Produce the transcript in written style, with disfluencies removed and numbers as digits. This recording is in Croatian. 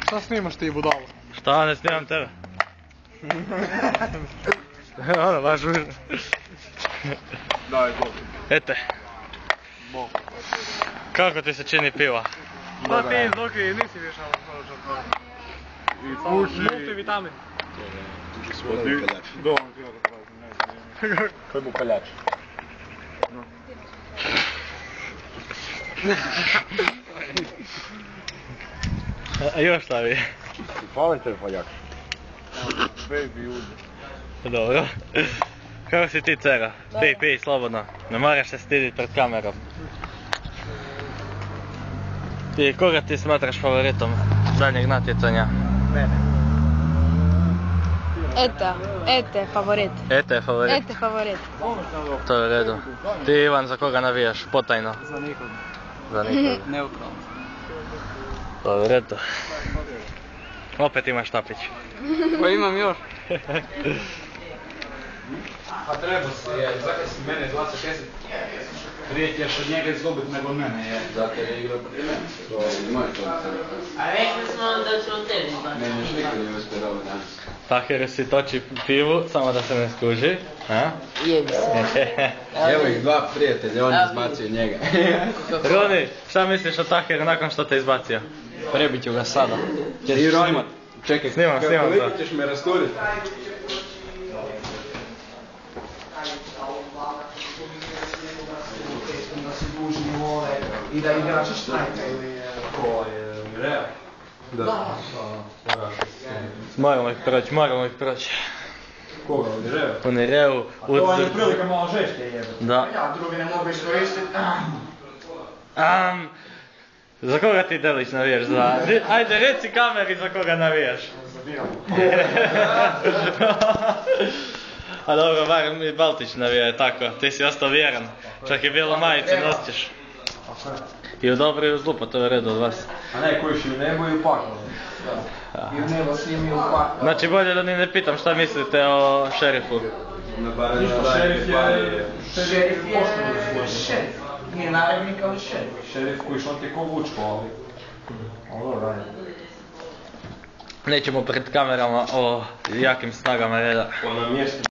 Šta snimaš ti, budalo? Šta, ne snimam tebe? Ono, baš užno. Daj, Bog. Ete. Bog. Kako ti se čini piva? Da ti, Zoki, nisi više ono i puši. Multivitamin. Do, on ti da tražim, ne znam. Koji bu paljač? A još šta bi? Hvala te paljač. Baby uđe. Dobro. Kako si ti, Cera? Pij, slobodno. Ne moraš se stidit pred kamerom. I koga ti smatraš favoritom zadnjeg natjecanja? Mene. Ete favorit. Ete je favorit? Ete favorit. To je u redu. Ti, Ivan, za koga navijaš? Potajno? Za nikog. Za nikog. Neutralno. To je u redu. Opet imaš štapić. Pa imam još. Pa treba se, zakaj si mene 20-60 prije ćeš od njega izgubit nego mene, je. Zato je igra proti mene. A rekli smo da ćemo tebi izbaciti. Meni još nikad nije uspio dobro danas. Taher si toči pivu, samo da se ne skuži. A? Jebi se. Evo ih dva prijatelja, on izbacio njega. Roni, šta misliš o Taheru nakon što te izbacio? Prebit ću ga sada. Ćeš Roni, čekaj, Snimam koliko to. ćeš me rasturiti? Da si dužni vole i da igrači štrajkaju. Ko je Mireja? Da. Moramo ih proći. Koga, Mireja? U Nireu, To vam je prilika malo žešće jebe. Da. Ja drugi ne mogu iskoristiti. Za koga ti Delić navijaš? Ajde, reci kameri za koga navijaš. Za Dinamo. A dobro, barem i Baltić navija, tako, ti si ostao vjeran. Čak i bijelu majicu nosiš. I u dobro i u zlu, pa to je u redu od vas. A ne, koji si u nebu i u paklu. I u nebo s njim i u paklu. Znači bolje da ni ne pitam šta mislite o šerifu. Šerif je šerif. Nije narednik, ali šerif. Šerif koji što ti ko Vučko, ali... Ovo radi. Nećemo pred kamerama o jakim snagama reda.